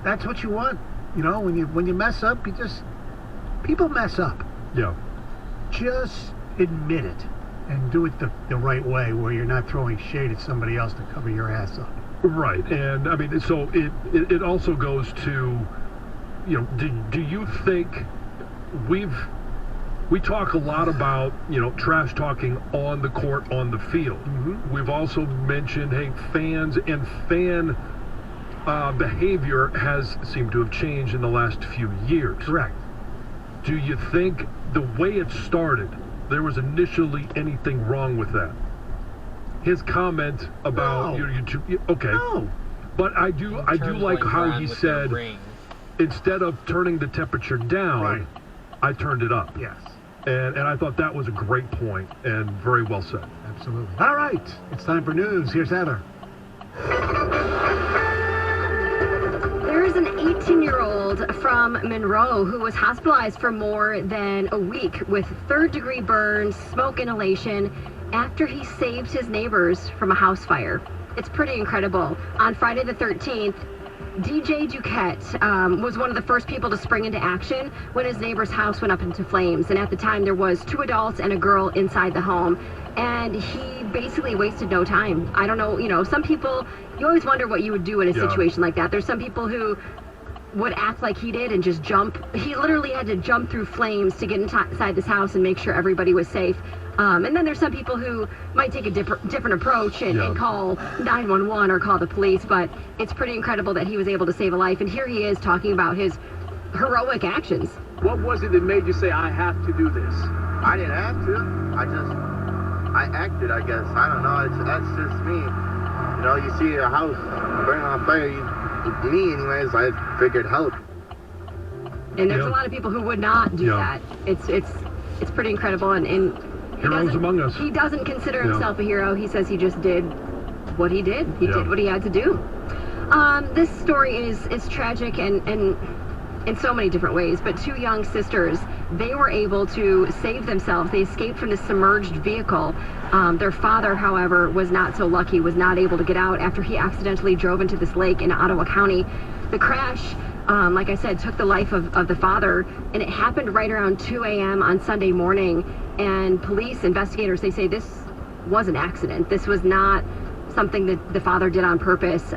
that's what you want. You know, when you mess up, people mess up. Yeah. Just admit it and do it the right way, where you're not throwing shade at somebody else to cover your ass up. Right, and I mean, so it also goes to, you know, do you think we talk a lot about, you know, trash talking on the court, on the field. Mm-hmm. We've also mentioned, hey, fans and fan behavior has seemed to have changed in the last few years. Correct. Do you think the way it started, there was initially anything wrong with that? His comment about okay, no. But I do like how he said, instead of turning the temperature down, right, I turned it up. Yes. And I thought that was a great point and very well said. Absolutely. All right, it's time for news. Here's Heather. There is an 18-year-old from Monroe who was hospitalized for more than a week with third-degree burns, smoke inhalation, after he saved his neighbors from a house fire. It's pretty incredible. On Friday the 13th, DJ Duquette was one of the first people to spring into action when his neighbor's house went up into flames. And at the time, there was 2 adults and a girl inside the home. And he basically wasted no time. I don't know, you know, some people, you always wonder what you would do in a situation like that. There's some people who would act like he did and just jump. He literally had to jump through flames to get inside this house and make sure everybody was safe. And then there's some people who might take a different approach and call 911 or call the police, but it's pretty incredible that he was able to save a life. And here he is talking about his heroic actions. What was it that made you say, I have to do this? I didn't have to. I acted, I guess. I don't know. That's just me. You know, you see a house burning on fire. Me, anyways, I figured help. And there's a lot of people who would not do that. It's pretty incredible. And heroes among us. He doesn't consider himself a hero. He says he just did what he did. He did what he had to do. This story is tragic and in so many different ways, but 2 young sisters, they were able to save themselves. They escaped from this submerged vehicle. Their father, however, was not so lucky, was not able to get out after he accidentally drove into this lake in Ottawa County. The crash, like I said, took the life of the father, and it happened right around 2 a.m. on Sunday morning. And police investigators, they say this was an accident. This was not something that the father did on purpose.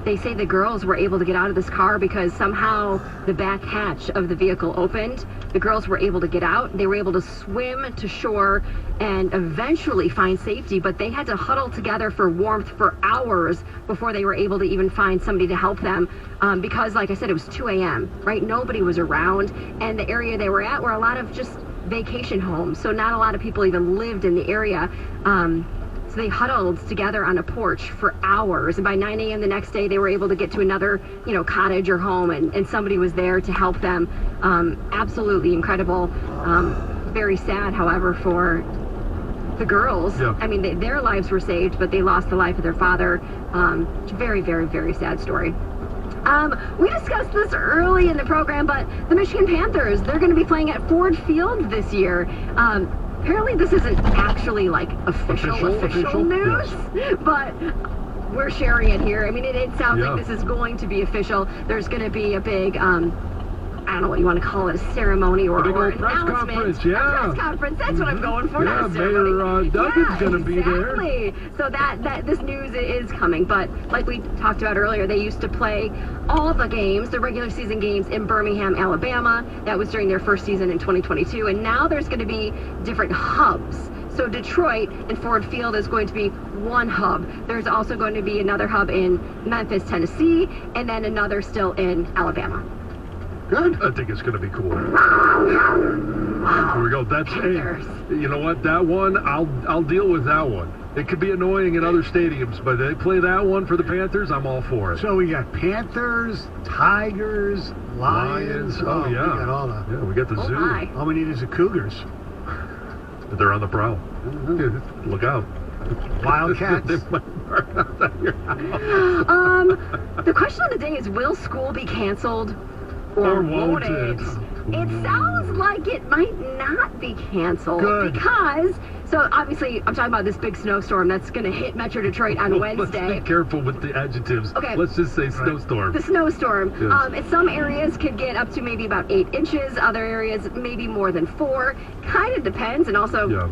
They say the girls were able to get out of this car because somehow the back hatch of the vehicle opened. The girls were able to get out. They were able to swim to shore and eventually find safety, but they had to huddle together for warmth for hours before they were able to even find somebody to help them because, like I said, it was 2 a.m., right? Nobody was around, and the area they were at were a lot of just vacation homes, so not a lot of people even lived in the area. So they huddled together on a porch for hours, and by 9 a.m. the next day, they were able to get to another, cottage or home, and somebody was there to help them. Absolutely incredible. Very sad, however, for the girls. Yeah. I mean, their lives were saved, but they lost the life of their father. Very, very, very sad story. We discussed this early in the program, but the Michigan Panthers, they're going to be playing at Ford Field this year. Apparently this isn't actually like official news, but we're sharing it here. I mean, it sounds like this is going to be official. There's going to be a big, I don't know what you want to call it, a ceremony or a an press announcement. conference, A press conference, that's what I'm going for, not a ceremony. Mayor Duggan's going to be there. Exactly. So that this news is coming, but like we talked about earlier, they used to play all the games, the regular season games, in Birmingham, Alabama. That was during their first season in 2022, and now there's going to be different hubs. So Detroit and Ford Field is going to be one hub. There's also going to be another hub in Memphis, Tennessee, and then another still in Alabama. Good. I think it's going to be cool. Here we go. That's Panthers. You know what? That one, I'll deal with that one. It could be annoying in other stadiums, but they play that one for the Panthers. I'm all for it. So we got Panthers, Tigers, Lions. Oh yeah. We got all the. Yeah, we got the zoo. My. All we need is the Cougars. They're on the prowl. Look out. Wildcats. They might burn out your house. The question of the day is, will school be canceled or won't it? It sounds like it might not be canceled because So obviously, I'm talking about this big snowstorm that's going to hit Metro Detroit on Let's Wednesday. be careful with the adjectives. Okay. Let's just say snowstorm. The snowstorm. Yes. In some areas could get up to maybe about 8 inches. Other areas maybe more than 4. Kind of depends, and also Yeah.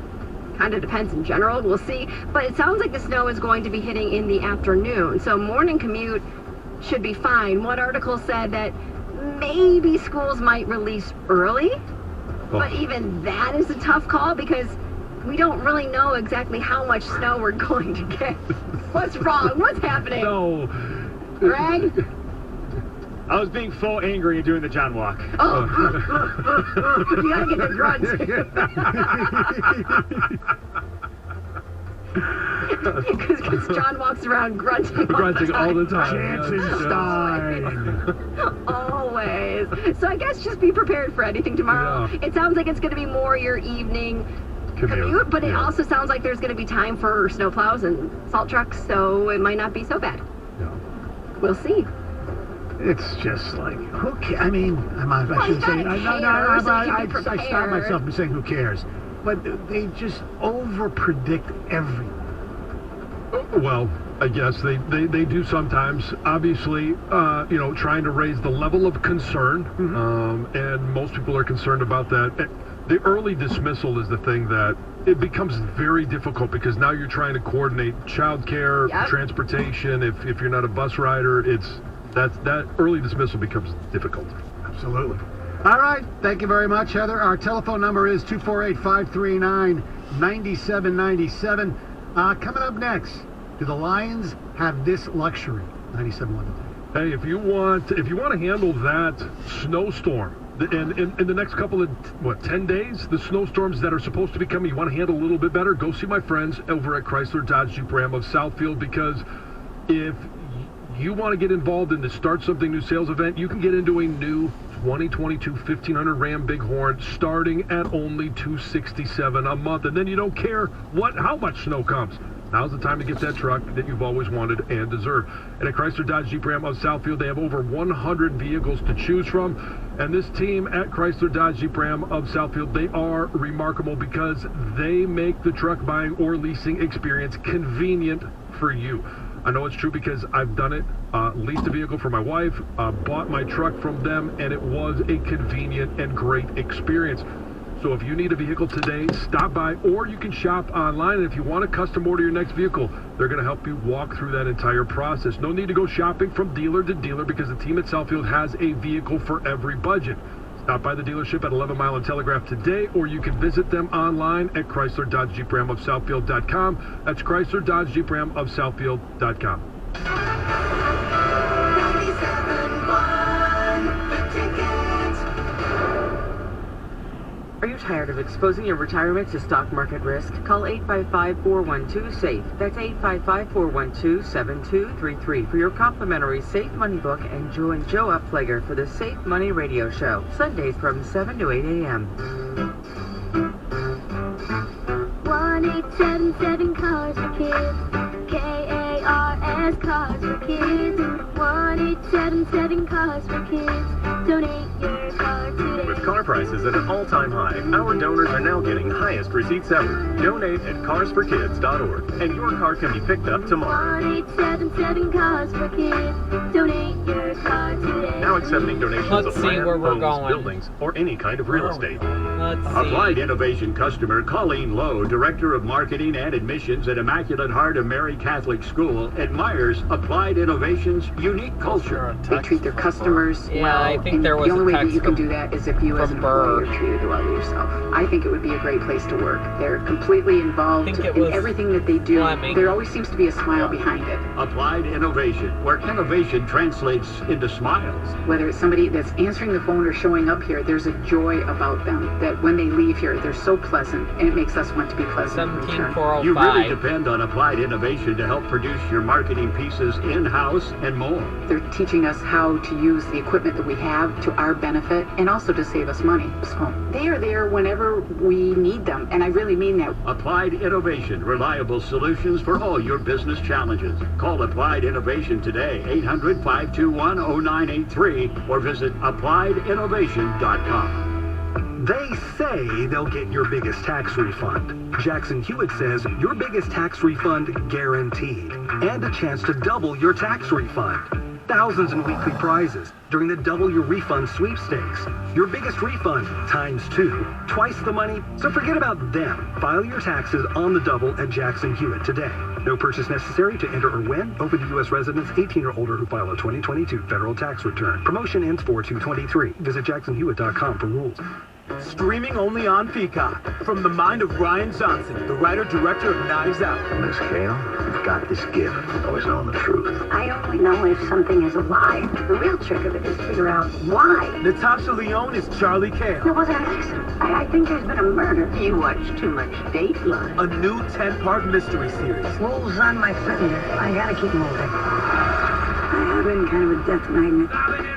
kind of depends in general. We'll see. But it sounds like the snow is going to be hitting in the afternoon. So morning commute should be fine. One article said that maybe schools might release early. Oh. But even that is a tough call because we don't really know exactly how much snow we're going to get. What's wrong? What's happening? No. Greg? I was being full angry and doing the John walk. Oh, you gotta get the grunt. Because John walks around grunting Grunting all the time. Jansen Yes, yes. Stein. Always. So I guess just be prepared for anything tomorrow. Yeah. It sounds like it's going to be more your evening commute, but it Yeah. also sounds like there's going to be time for snowplows and salt trucks, so it might not be so bad. Yeah. We'll see. It's just like, who cares? I mean, I Well, shouldn't say, you gotta no, care so you I can be stop prepared. myself from saying who cares. But they just over-predict everything. Well, I guess they do sometimes. Obviously, trying to raise the level of concern, and most people are concerned about that. The early dismissal is the thing that it becomes very difficult because now you're trying to coordinate childcare, Yep. transportation. If you're not a bus rider, that early dismissal becomes difficult. Absolutely. All right. Thank you very much, Heather. Our telephone number is 248-539-9797. Coming up next, do the Lions have this luxury? 97.1 today. Hey, if you want to handle that snowstorm, and in the next couple of 10 days, the snowstorms that are supposed to be coming, you want to handle a little bit better, go see my friends over at Chrysler Dodge Jeep Ram of Southfield, because if you want to get involved in the Start Something New sales event, you can get into a new 2022 1500 Ram Bighorn starting at only $267 a month, and then you don't care how much snow comes. Now's the time to get that truck that you've always wanted and deserved. And at Chrysler Dodge Jeep Ram of Southfield, they have over 100 vehicles to choose from. And this team at Chrysler Dodge Jeep Ram of Southfield, they are remarkable because they make the truck buying or leasing experience convenient for you. I know it's true because I've done it. Leased a vehicle for my wife, bought my truck from them, and it was a convenient and great experience. So if you need a vehicle today, stop by, or you can shop online. And if you want a custom order your next vehicle, they're going to help you walk through that entire process. No need to go shopping from dealer to dealer because the team at Southfield has a vehicle for every budget. Stop by the dealership at 11 Mile and Telegraph today, or you can visit them online at Chrysler Dodge Jeep Ram of Southfield.com. That's Chrysler Dodge Jeep Ram of Southfield.com. Are you tired of exposing your retirement to stock market risk? Call 855-412-SAFE. That's 855-412-7233 for your complimentary Safe Money book, and join Joe Upflager for the Safe Money Radio Show, Sundays from 7 to 8 a.m. 1877 Cars for Kids. KARS Cars for Kids. 1877 Cars for Kids. Donate your car today. With car prices at an all-time high, our donors are now getting highest receipts ever. Donate at carsforkids.org, and your car can be picked up tomorrow. 1877 Cars for Kids. Donate your car today. Now accepting donations Let's of see land, where we're homes, going. buildings, or any kind of real estate. Let's see. Applied Innovation customer Colleen Lowe, Director of Marketing and Admissions at Immaculate Heart of Mary Catholic School, admires Applied Innovation's unique culture. They treat their customers Yeah, well. I think and there was the only a way that text you can from- do that is if you as an from employer Burr. treated well yourself. I think it would be a great place to work. They're completely involved think it in was everything that they do. Fleming. There always seems to be a smile behind it. Applied Innovation, where innovation translates into smiles. Whether it's somebody that's answering the phone or showing up here, there's a joy about them that when they leave here, they're so pleasant, and it makes us want to be pleasant in return. 17405. You really depend on Applied Innovation to help produce your marketing pieces in-house and more. They're teaching us how to use the equipment that we have to our benefit and also to save us money. So they are there whenever we need them, and I really mean that. Applied Innovation, reliable solutions for all your business challenges. Call Applied Innovation today, 800-521-0983, or visit applieddinnovation.com. They say they'll get your biggest tax refund. Jackson Hewitt says your biggest tax refund guaranteed, and a chance to double your tax refund. Thousands in weekly prizes during the Double Your Refund sweepstakes. Your biggest refund times 2, twice the money, so forget about them. File your taxes on the double at Jackson Hewitt today. No purchase necessary to enter or win. Open to U.S. residents 18 or older who file a 2022 federal tax return. Promotion ends 4/2/23. Visit jacksonhewitt.com for rules. Streaming only on Peacock. From the mind of Ryan Johnson, the writer-director of Knives Out. Miss Kale, you've got this gift of always knowing the truth. I only know if something is a lie. The real trick of it is to figure out why. Natasha Lyonne is Charlie Kale. It wasn't an accident. I think there's been a murder. You watch too much Dateline. A new 10-part mystery series. Wolves on my fender. I gotta keep moving. I've been kind of a death magnet.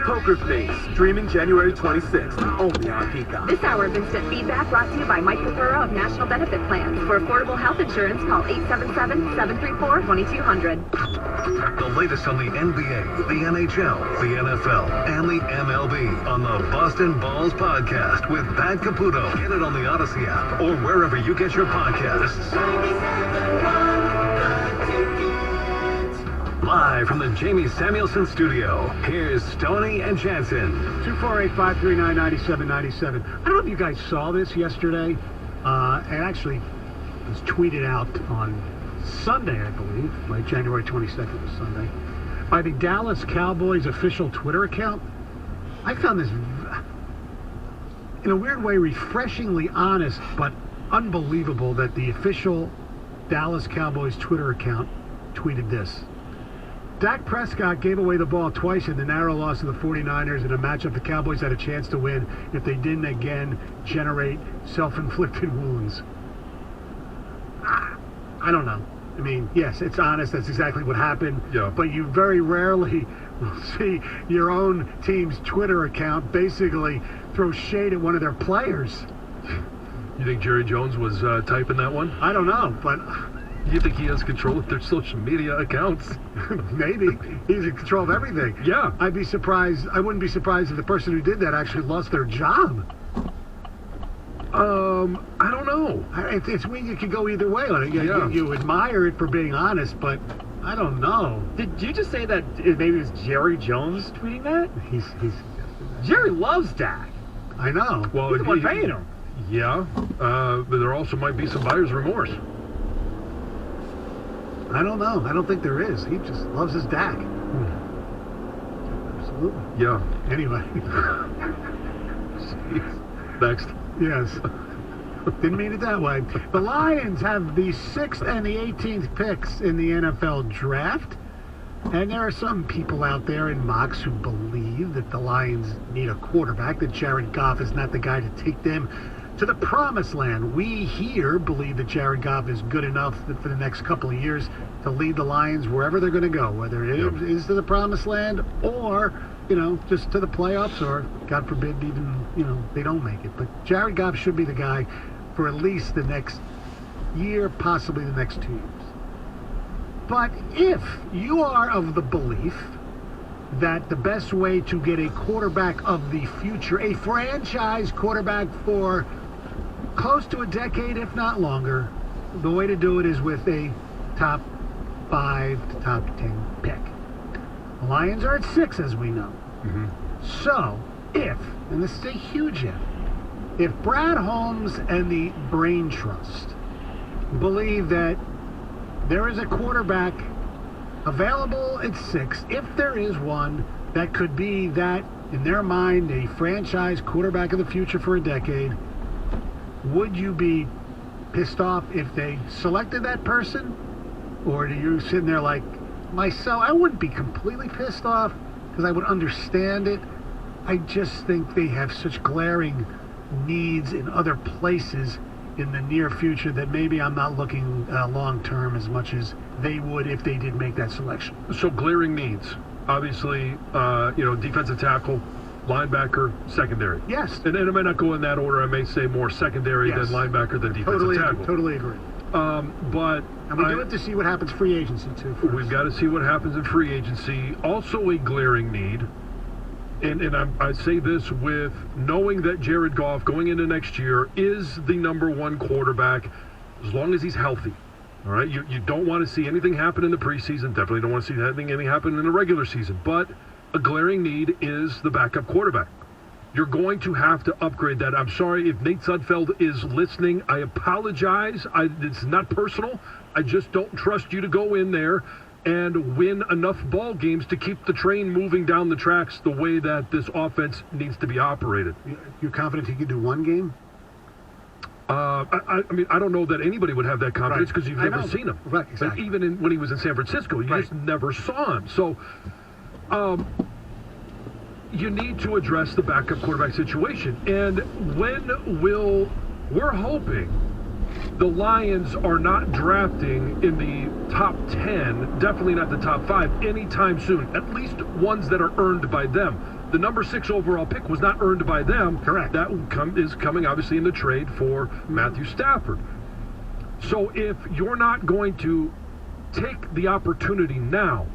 Poker Face, streaming January 26th, only on Peacock. This hour of Instant Feedback brought to you by Mike Pethura of National Benefit Plans. For affordable health insurance, call 877-734-2200. The latest on the NBA, the NHL, the NFL, and the MLB on the Boston Balls Podcast with Pat Caputo. Get it on the Odyssey app or wherever you get your podcasts. Live from the Jamie Samuelson studio, here's Stoney and Jansen. 248-539-9797. I don't know if you guys saw this yesterday. It actually was tweeted out on Sunday, I believe, like January 22nd was Sunday, by the Dallas Cowboys official Twitter account. I found this, in a weird way, refreshingly honest, but unbelievable that the official Dallas Cowboys Twitter account tweeted this. Dak Prescott gave away the ball twice in the narrow loss to the 49ers in a matchup the Cowboys had a chance to win if they didn't again generate self-inflicted wounds. I don't know. I mean, yes, it's honest. That's exactly what happened. Yeah. But you very rarely will see your own team's Twitter account basically throw shade at one of their players. You think Jerry Jones was typing that one? I don't know, but... You think he has control of their social media accounts? Maybe. He's in control of everything. Yeah. I'd be surprised. I wouldn't be surprised if the person who did that actually lost their job. I don't know. It's weird. You could go either way on it. You admire it for being honest, but I don't know. Did you just say that maybe it was Jerry Jones tweeting that? He's Jerry loves Dak. I know. Well, he's the one paying him. Yeah. But there also might be some buyer's remorse. I don't know. I don't think there is. He just loves his Dak. Absolutely. Yeah. Anyway. Next. Yes. Didn't mean it that way. The Lions have the 6th and the 18th picks in the NFL draft. And there are some people out there in mocks who believe that the Lions need a quarterback, that Jared Goff is not the guy to take them to the promised land. We here believe that Jared Goff is good enough that for the next couple of years to lead the Lions wherever they're going to go, whether it is to the promised land or, just to the playoffs or, God forbid, even, they don't make it. But Jared Goff should be the guy for at least the next year, possibly the next 2 years. But if you are of the belief that the best way to get a quarterback of the future, a franchise quarterback for close to a decade, if not longer, the way to do it is with a top 5 to top 10 pick. The Lions are at 6, as we know. Mm-hmm. So, and this is a huge if Brad Holmes and the Brain Trust believe that there is a quarterback available at 6, if there is one that could be that, in their mind, a franchise quarterback of the future for a decade, would you be pissed off if they selected that person? Or do you sit there like myself? I wouldn't be completely pissed off because I would understand it. I just think they have such glaring needs in other places in the near future that maybe I'm not looking long-term as much as they would if they did make that selection. So glaring needs. Obviously, defensive tackle, linebacker, secondary. Yes. And I may not go in that order. I may say more secondary than linebacker than defensive tackle. Totally agree. And we do have to see what happens free agency, too. We've got to see what happens in free agency. Also a glaring need and I say this with knowing that Jared Goff going into next year is the number one quarterback as long as he's healthy. All right, you don't want to see anything happen in the preseason. Definitely don't want to see anything happen in the regular season. But a glaring need is the backup quarterback. You're going to have to upgrade that. I'm sorry if Nate Sudfeld is listening. I apologize. It's not personal. I just don't trust you to go in there and win enough ball games to keep the train moving down the tracks the way that this offense needs to be operated. You're confident he could do one game? I mean, I don't know that anybody would have that confidence because you've never seen him. Right, exactly. Even when he was in San Francisco, you just never saw him. So, you need to address the backup quarterback situation. And we're hoping the Lions are not drafting in the top 10, definitely not the top 5, anytime soon. At least ones that are earned by them. The number 6 overall pick was not earned by them. Correct. That is coming, obviously, in the trade for Matthew Stafford. So if you're not going to take the opportunity now,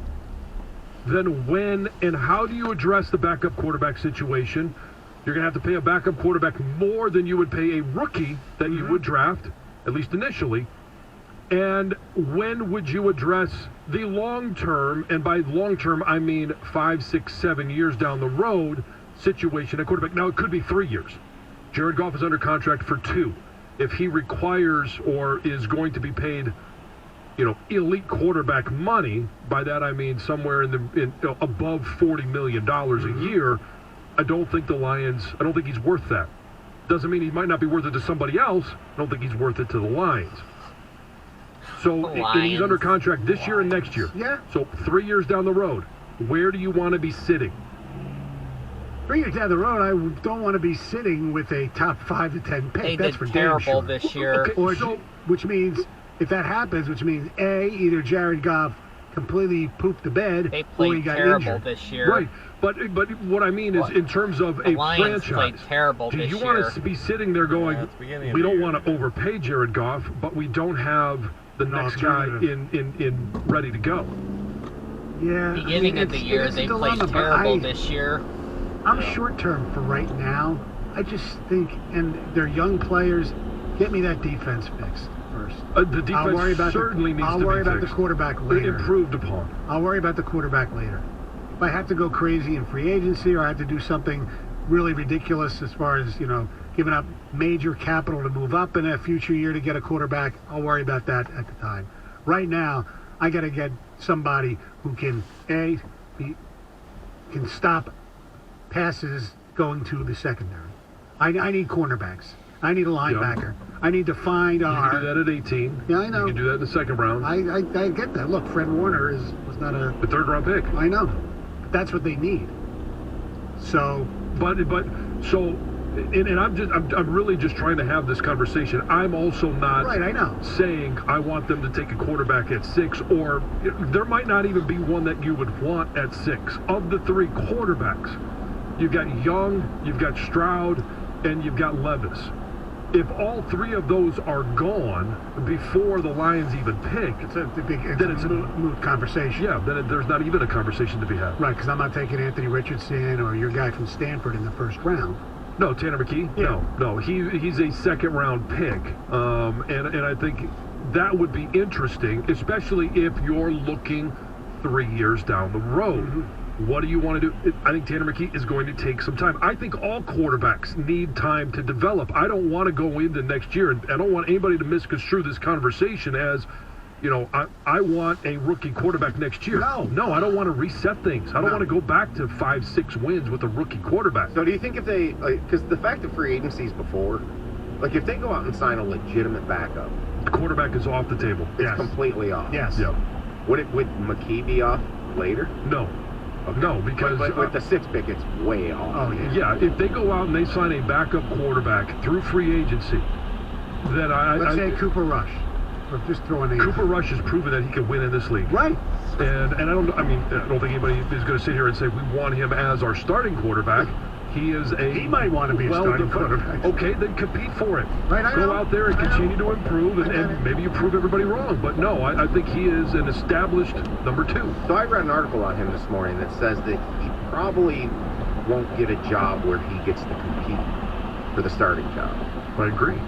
then when and how do you address the backup quarterback situation? You're going to have to pay a backup quarterback more than you would pay a rookie that you would draft, at least initially. And when would you address the long-term, and by long-term I mean 5, 6, 7 years down the road situation at quarterback? Now, it could be 3 years. Jared Goff is under contract for 2. If he requires or is going to be paid, elite quarterback money, by that I mean somewhere above $40 million a year, I don't think he's worth that. Doesn't mean he might not be worth it to somebody else. I don't think he's worth it to the Lions. So and he's under contract this year and next year. Yeah. So 3 years down the road, where do you want to be sitting? 3 years down the road, I don't want to be sitting with a top 5 to 10 pick. They That's did for terrible damn sure. this year. Okay, which means if that happens, which means either Jared Goff completely pooped the bed, they or he played got terrible injured. this year. Right. But what I mean is, in terms of a Lions franchise, played terrible do this you year. want to be sitting there going, we don't want to overpay Jared Goff, but we don't have the next guy in ready to go? Yeah. Beginning of the year, they played terrible this year. I'm short term for right now. I just think, and they're young players, get me that defense fixed first. The defense certainly needs to be fixed. I'll worry about the quarterback later. Improved upon. I'll worry about the quarterback later. If I have to go crazy in free agency or I have to do something really ridiculous as far as, giving up major capital to move up in a future year to get a quarterback, I'll worry about that at the time. Right now, I got to get somebody who can, can stop passes going to the secondary. I need cornerbacks. I need a linebacker. I need to find You can do that at 18. Yeah, I know. You can do that in the second round. I get that. Look, Fred Warner was not a third-round pick. I know. But that's what they need. So, and I'm really just trying to have this conversation. I'm also not saying I want them to take a quarterback at 6, or there might not even be one that you would want at 6. Of the 3 quarterbacks, you've got Young, you've got Stroud, and you've got Levis. If all 3 of those are gone before the Lions even pick, it's a moot conversation. Yeah, then there's not even a conversation to be had. Right, because I'm not taking Anthony Richardson or your guy from Stanford in the first round. No, Tanner McKee? Yeah. No. He's a second-round pick. And I think that would be interesting, especially if you're looking 3 years down the road. Mm-hmm. What do you want to do? I think Tanner McKee is going to take some time. I think all quarterbacks need time to develop. I don't want to go into next year, and I don't want anybody to misconstrue this conversation as, I want a rookie quarterback next year. No, I don't want to reset things. I don't want to go back to 5, 6 wins with a rookie quarterback. So do you think if they, because the fact of free agencies before, if they go out and sign a legitimate backup, the quarterback is off the table. It's completely off. Yes. Yeah. Would McKee be off later? No. Okay. No, because but with the 6th pick, it's way off. Oh, yeah. If they go out and they sign a backup quarterback through free agency, then let's say Cooper Rush. Or just throw a name. Cooper Rush has proven that he can win in this league. Right. And I don't think anybody is going to sit here and say we want him as our starting quarterback. He might want to be a starting quarterback. Okay, then compete for it. Right, Go out there and continue to improve, and maybe you prove everybody wrong. But no, I think he is an established number 2. So I read an article on him this morning that says that he probably won't get a job where he gets to compete for the starting job. I agree.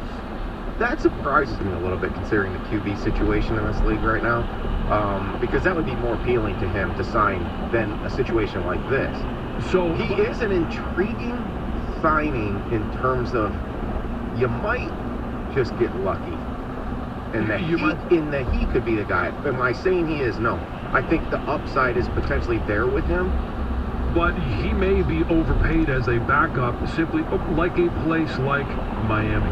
That surprises me a little bit considering the QB situation in this league right now, because that would be more appealing to him to sign than a situation like this. So he is an intriguing signing in terms of you might just get lucky, and that he could be the guy. Am I saying he is? No. I think the upside is potentially there with him. But he may be overpaid as a backup, simply like a place like Miami,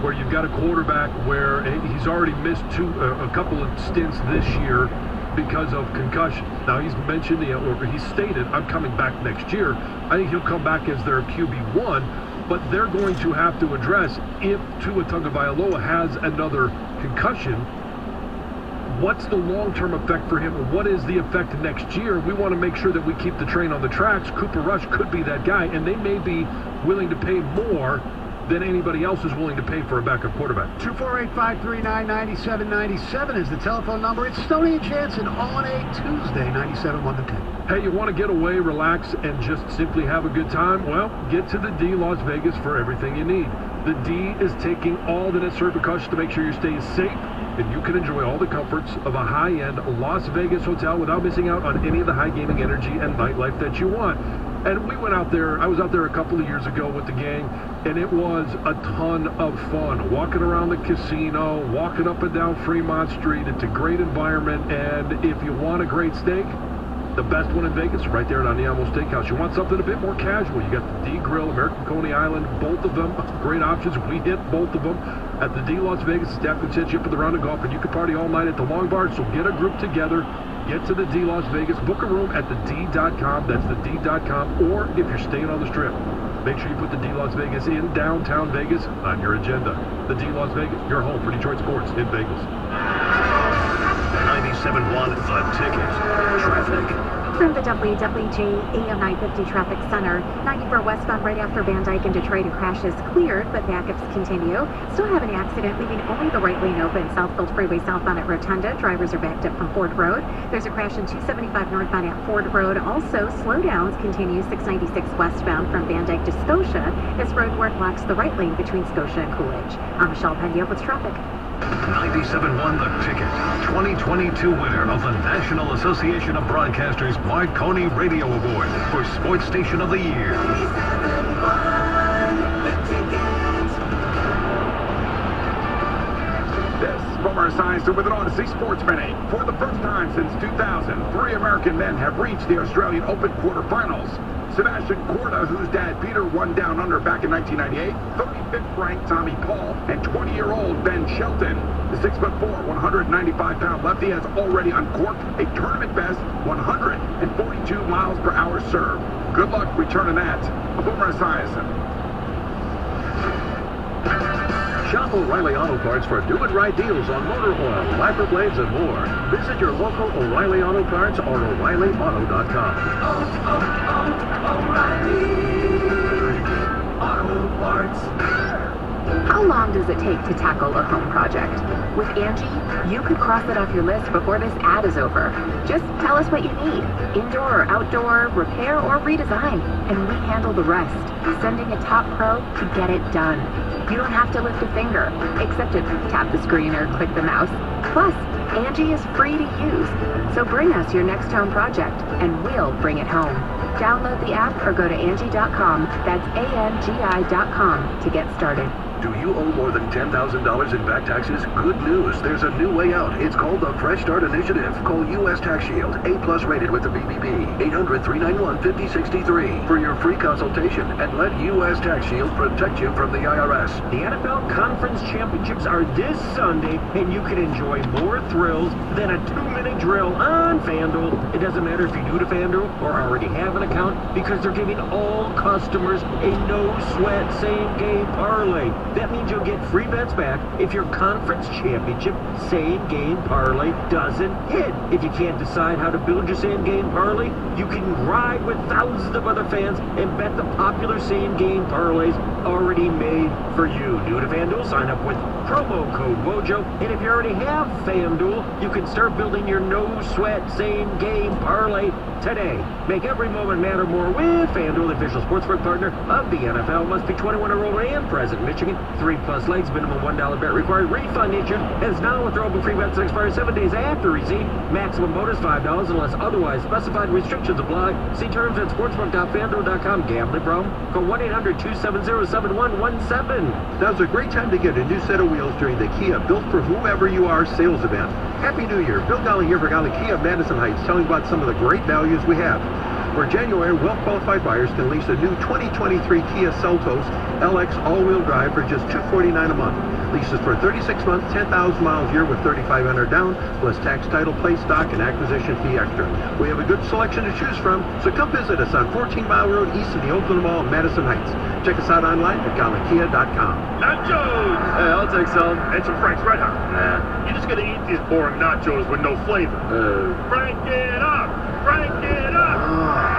where you've got a quarterback where he's already missed a couple of stints this year because of concussion. Now he's mentioned, or he's stated, I'm coming back next year. I think he'll come back as their QB1, but they're going to have to address if Tua Tagovailoa has another concussion. What's the long-term effect for him? What is the effect next year? We want to make sure that we keep the train on the tracks. Cooper Rush could be that guy, and they may be willing to pay more than anybody else is willing to pay for a backup quarterback. 248-539-9797 is the telephone number. It's Stoney and Jansen on a Tuesday, 97.1 The Tick. Hey, you want to get away, relax, and just simply have a good time? Well, get to the D Las Vegas for everything you need. The D is taking all the necessary precautions to make sure you stay safe and you can enjoy all the comforts of a high-end Las Vegas hotel without missing out on any of the high gaming energy and nightlife that you want. And we went out there, I was out there a couple of years ago with the gang, and it was a ton of fun. Walking around the casino, walking up and down Fremont Street. It's a great environment, and if you want a great steak, the best one in Vegas, right there at Aniamo Steakhouse. You want something a bit more casual, you got the D Grill, American Coney Island, both of them, great options. We hit both of them at the D Las Vegas. Staff can set you up for the round of golf, and you can party all night at the Long Bar, so get a group together. Get to the D Las Vegas. Book a room at thed.com. That's thed.com. Or if you're staying on the Strip, make sure you put the D Las Vegas in downtown Vegas on your agenda. The D Las Vegas, your home for Detroit sports in Vegas. 97.1 The Ticket. Traffic. From the WWJ AM 950 Traffic Center, 94 westbound right after Van Dyke in Detroit, a crash is cleared, but backups continue. Still have an accident, leaving only the right lane open. Southfield Freeway southbound at Rotunda. Drivers are backed up from Ford Road. There's a crash in 275 northbound at Ford Road. Also, slowdowns continue 696 westbound from Van Dyke to Scotia as road work blocks the right lane between Scotia and Coolidge. I'm Michelle Pendia with traffic. 97.1 The Ticket, 2022 winner of the National Association of Broadcasters Marconi Radio Award for Sports Station of the Year. This from our science with an Odyssey Sports Minute. For the first time since 2000, 3 American men have reached the Australian Open quarterfinals. Sebastian Corda, whose dad Peter won Down Under back in 1998, 35th ranked Tommy Paul, and 20-year-old Ben Shelton. The 6'4", 195-pound lefty has already uncorked a tournament best 142 miles per hour serve. Good luck returning that. Boomer Esiason. Shop O'Reilly Auto Parts for do-it-right deals on motor oil, wiper blades, and more. Visit your local O'Reilly Auto Parts or O'ReillyAuto.com. O'Reilly Auto Parts. How long does it take to tackle a home project? With Angie, you could cross it off your list before this ad is over. Just tell us what you need. Indoor or outdoor, repair or redesign. And we handle the rest, sending a top pro to get it done. You don't have to lift a finger, except to tap the screen or click the mouse. Plus, Angie is free to use. So bring us your next home project, and we'll bring it home. Download the app or go to Angie.com. That's ANGI.com to get started. Do you owe more than $10,000 in back taxes? Good news. There's a new way out. It's called the Fresh Start Initiative. Call U.S. Tax Shield, A+ rated with the BBB, 800-391-5063 for your free consultation, and let U.S. Tax Shield protect you from the IRS. The NFL Conference Championships are this Sunday, and you can enjoy more thrills than a 2-minute drill on FanDuel. It doesn't matter if you're new to FanDuel or already have an account, because they're giving all customers a no-sweat same-game parlay. That means you'll get free bets back if your conference championship same-game parlay doesn't hit. If you can't decide how to build your same-game parlay, you can ride with thousands of other fans and bet the popular same-game parlays already made for you. New to FanDuel? Sign up with promo code WOJO. And if you already have FanDuel, you can start building your no-sweat same-game parlay today. Make every moment matter more with FanDuel, the official sportsbook partner of the NFL. Must be 21 or older and present in Michigan. 3+ legs, minimum $1 bet required. Refund issued as now with throwable free bets that expire 7 days after receipt. Maximum bonus $5 unless otherwise specified. Restrictions apply. See terms at sportsbook.fanduel.com. Gambling problem? Call 1-800-270-7117. Now's a great time to get a new set of wheels during the Kia Built for Whoever You Are sales event. Happy New Year. Bill Golly here for Golly Kia of Madison Heights, telling you about some of the great values we have. For January, well-qualified buyers can lease a new 2023 Kia Seltos LX all-wheel drive for just $249 a month. Leases for 36 months, 10,000 miles a year with $3,500 down, plus tax, title, plate, stock, and acquisition fee extra. We have a good selection to choose from, so come visit us on 14 Mile Road east of the Oakland Mall in Madison Heights. Check us out online at GollyKia.com. Nachos! Hey, I'll take some. And some Frank's Red Hot. Nah. You're just gonna eat these boring nachos with no flavor. Frank it up! Frank it up!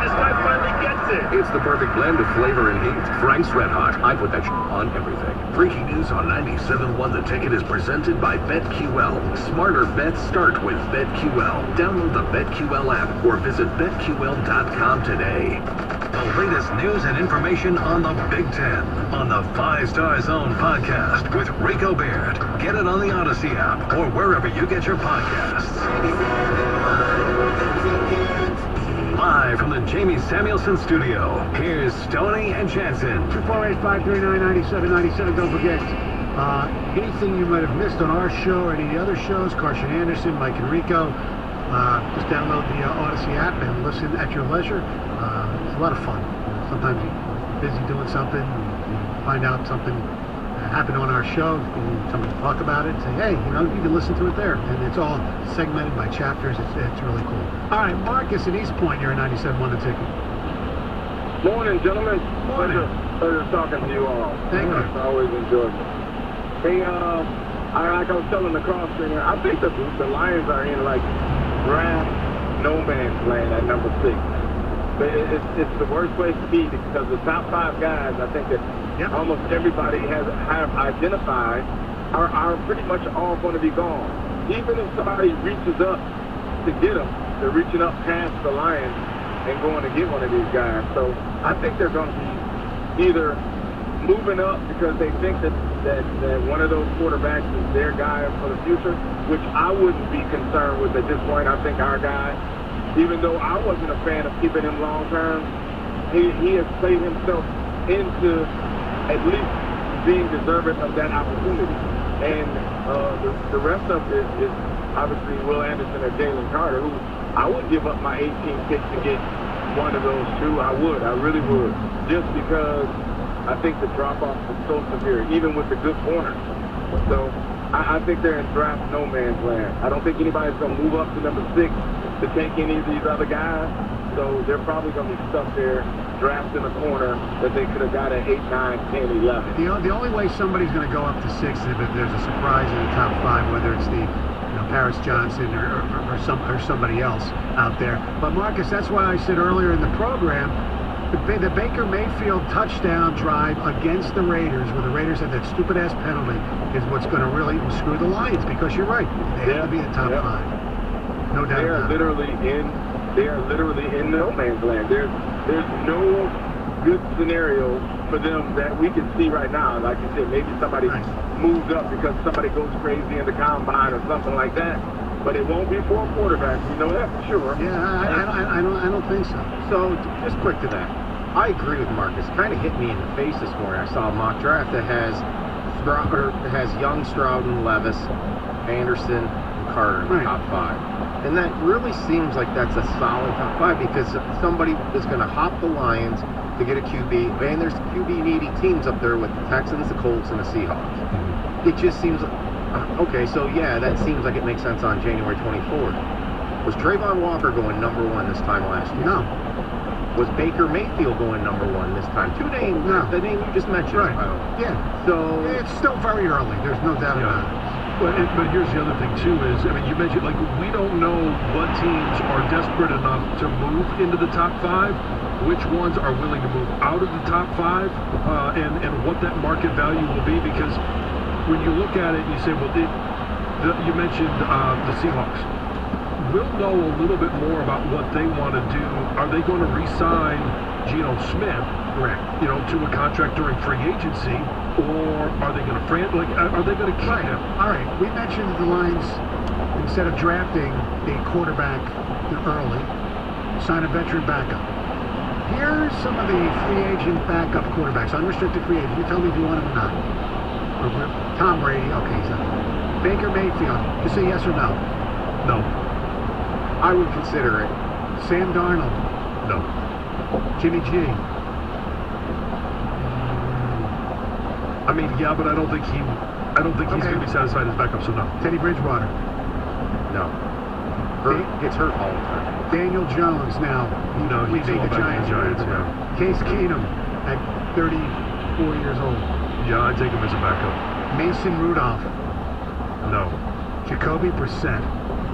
This guy finally gets it. It's the perfect blend of flavor and heat. Frank's Red Hot. I put that on everything. Breaking news on 97.1 The Ticket is presented by BetQL. Smarter bets start with BetQL. Download the BetQL app or visit BetQL.com today. The latest news and information on the Big Ten on the 5 Star Zone podcast with Rico Baird. Get it on the Odyssey app or wherever you get your podcasts. Live from the Jamie Samuelson studio, here's Stoney and Jansen. 248-539-9797. Don't forget, anything you might have missed on our show or any of the other shows, Carson Anderson, Mike and Rico, just download the Odyssey app and listen at your leisure. It's a lot of fun. Sometimes you're busy doing something, you find out something happened on our show, and somebody talk about it, say, hey, you can listen to it there. And it's all segmented by chapters. It's really cool. All right, Marcus in East Point, you're at 97.1 The Ticket. Morning, gentlemen. Pleasure talking to you all. Thank you. I always enjoy it. Hey, like I was telling the cross trainer, I think the Lions are in like draft no man's land at number 6. But it's the worst place to be because the top 5 guys, I think that almost everybody have identified are pretty much all going to be gone. Even if somebody reaches up to get them, they're reaching up past the Lions and going to get one of these guys. So I think they're going to be either moving up because they think that one of those quarterbacks is their guy for the future, which I wouldn't be concerned with at this point. I think our guy, even though I wasn't a fan of keeping him long term, he has played himself into at least being deserving of that opportunity. And the rest of it is obviously Will Anderson and Jalen Carter, who I would give up my 18 picks to get one of those two. I would. I really would. Just because I think the drop-off is so severe, even with the good corners. So I think they're in draft no man's land. I don't think anybody's going to move up to number 6 to take any of these other guys. So they're probably going to be stuck there drafting a corner that they could have got at 8, 9, 10, 11. The only way somebody's going to go up to 6 is if there's a surprise in the top 5, whether it's the Paris Johnson or somebody else out there. But Marcus, that's why I said earlier in the program, the Baker Mayfield touchdown drive against the Raiders, where the Raiders had that stupid-ass penalty, is what's going to really screw the Lions, because you're right. They have to be in the top 5. No doubt about it. They are literally in no man's land. There's no good scenario for them that we can see right now. Like you said, maybe somebody moves up because somebody goes crazy in the combine or something like that. But it won't be for a quarterback. We know that for sure. Yeah, I don't think so. So, just quick to that. I agree with Marcus. Kind of hit me in the face this morning. I saw a mock draft that has Young, Stroud, and Levis, Anderson, and Carter in the top 5. And that really seems like that's a solid top 5 because somebody is going to hop the Lions to get a QB. And there's QB-needy teams up there with the Texans, the Colts, and the Seahawks. It just seems like... Okay, so yeah, that seems like it makes sense on January 24th. Was Trayvon Walker going number 1 this time last year? No. Was Baker Mayfield going number 1 this time? 2 names, the name you just mentioned. Right. Yeah. So it's still very early. There's no doubt about it. But here's the other thing, too, is, you mentioned, we don't know what teams are desperate enough to move into the top 5, which ones are willing to move out of the top 5, and what that market value will be, because when you look at it, you say, well, you mentioned the Seahawks. we'll know a little bit more about what they want to do. Are they going to re-sign Geno Smith, to a contract during free agency, or are they going to are they going to keep him? All right, we mentioned the Lions, instead of drafting a quarterback early, sign a veteran backup. Here's some of the free agent backup quarterbacks, unrestricted free agent. You tell me if you want him or not. Tom Brady, okay, he's not. Baker Mayfield, just say yes or no. No. I would consider it. Sam Darnold. No. Jimmy G. I mean, yeah, but I don't think he's going to be satisfied as backup, so no. Teddy Bridgewater. No. Gets hurt all the time. Daniel Jones now. No, he's made the Giants. Yeah. Case Keenum at 34 years old. Yeah, I'd take him as a backup. Mason Rudolph. No. Jacoby Brissett.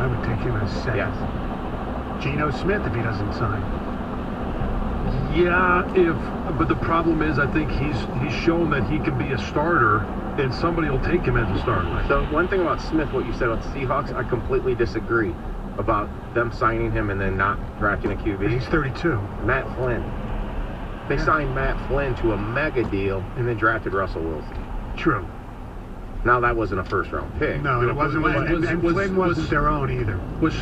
I would take him as second. Yes. Geno Smith if he doesn't sign. Yeah, but the problem is I think he's shown that he can be a starter, and somebody will take him as a starter. So one thing about Smith, what you said about the Seahawks, I completely disagree about them signing him and then not drafting a QB. He's 32. Matt Flynn. They signed Matt Flynn to a mega deal and then drafted Russell Wilson. True. Now that wasn't a first-round pick. No, it wasn't. And Flynn wasn't their own either. Was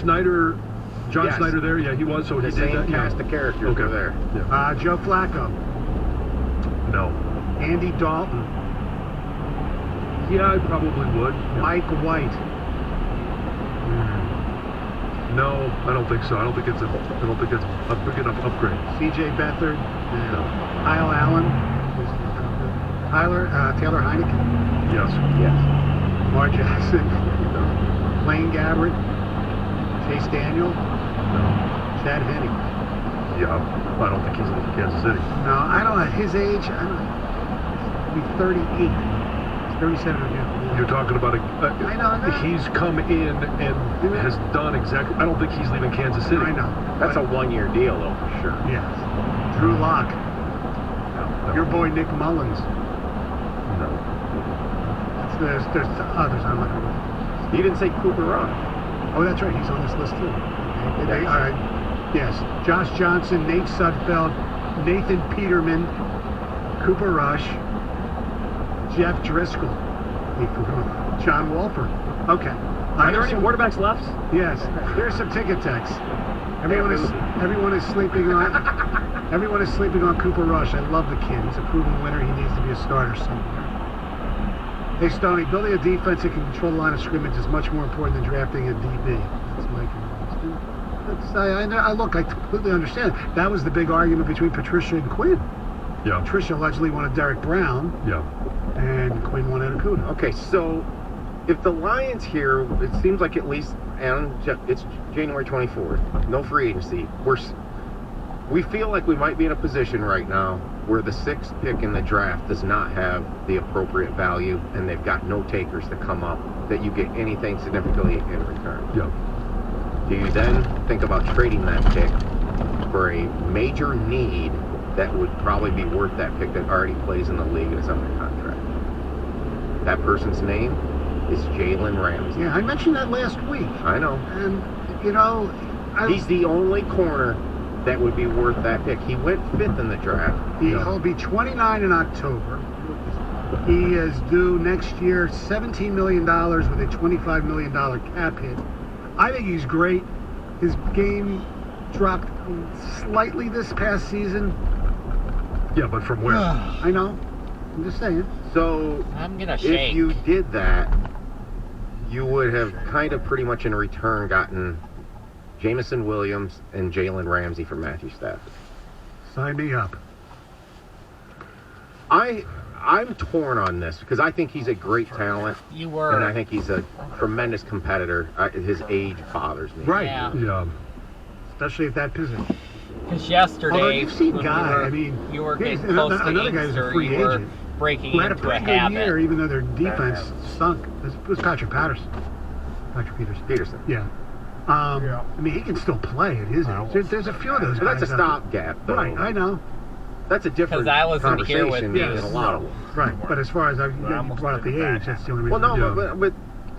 John Snyder there? Yeah, he was. So the he did that. Same cast of characters were there. Yeah. Joe Flacco. No. Andy Dalton. Yeah, I probably would. Yeah. Mike White. No, I don't think so. I don't think it's a big enough upgrade. C.J. Beathard. Kyle Allen. Taylor Heineke. Yes. Lamar Jackson. Blaine Gabbert. Chase Daniel. Chad Henne. Yeah, I don't think he's in Kansas City. No, I don't. At his age, I don't know. He's 38. He's 37 again. You're talking about I know. He's come in and has done exactly. I don't think he's leaving Kansas City. I know. That's a one-year deal, though, for sure. Yes. Drew Lock. No. Your boy Nick Mullins. No. There's others. I'm not going to. You didn't say Cooper Rush. Oh, that's right. He's on this list too. All right. Yes. Josh Johnson, Nate Sudfeld, Nathan Peterman, Cooper Rush, Jeff Driscoll, John Wolford. Okay. Are there any quarterbacks left? Yes. Here's some ticket texts. Everyone is sleeping on Cooper Rush. I love the kid. He's a proven winner. He needs to be a starter somewhere. Hey, Stoney, building a defense that can control the line of scrimmage is much more important than drafting a DB. That's Mike. I completely understand. That was the big argument between Patricia and Quinn. Yeah. Patricia allegedly wanted Derek Brown. Yeah. And Quinn wanted Okudah. Okay, so if the Lions here, it seems like at least, and it's January 24th, no free agency. We feel like we might be in a position right now where the 6th pick in the draft does not have the appropriate value, and they've got no takers to come up that you get anything significantly in return. Yeah. Do you then think about trading that pick for a major need that would probably be worth that pick that already plays in the league and is under contract? That person's name is Jalen Ramsey. Yeah, I mentioned that last week. I know. And, he's the only corner that would be worth that pick. He went 5th in the draft. He'll be 29 in October. He is due next year $17 million with a $25 million cap hit. I think he's great. His game dropped slightly this past season. Yeah, but from where? I know. I'm just saying. So, I'm gonna shake. If you did that, you would have kind of pretty much in return gotten Jameson Williams and Jalen Ramsey from Matthew Stafford. Sign me up. I'm torn on this because I think he's a great talent. You were. And I think he's a tremendous competitor. His age bothers me. Right. Yeah. Especially at that position. Because yesterday, although you've seen when Guy, you were getting close to another guy's a free agent. Breaking who had a into pretty a good habit. year, even though their defense stunk. It was Patrick Peterson. Peterson. Yeah. I mean, he can still play at his age. There's a few of those guys. That's a stopgap, though. Right, I know. That's a different conversation than a lot of them. Right, but as far as you brought up the age, that's the only reason. Well, no, but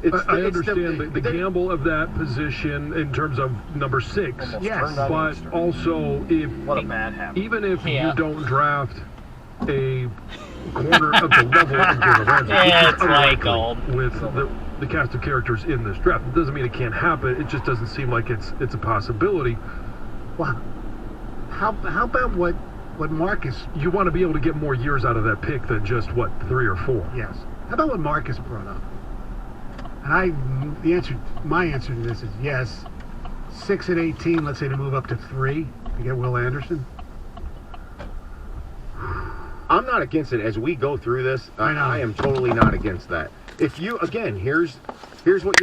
I understand the gamble of that position in terms of number 6. Yes. But also, even if you don't draft a corner of the level of Jalen Ramsey, It's like gold. with the cast of characters in this draft, it doesn't mean it can't happen. It just doesn't seem like it's a possibility. Wow. How about what Marcus? You want to be able to get more years out of that pick than just 3 or 4. Yes. How about what Marcus brought up? And my answer to this is yes. 6 at 18. Let's say to move up to 3 to get Will Anderson. I'm not against it as we go through this. I am totally not against that. If you, again, here's what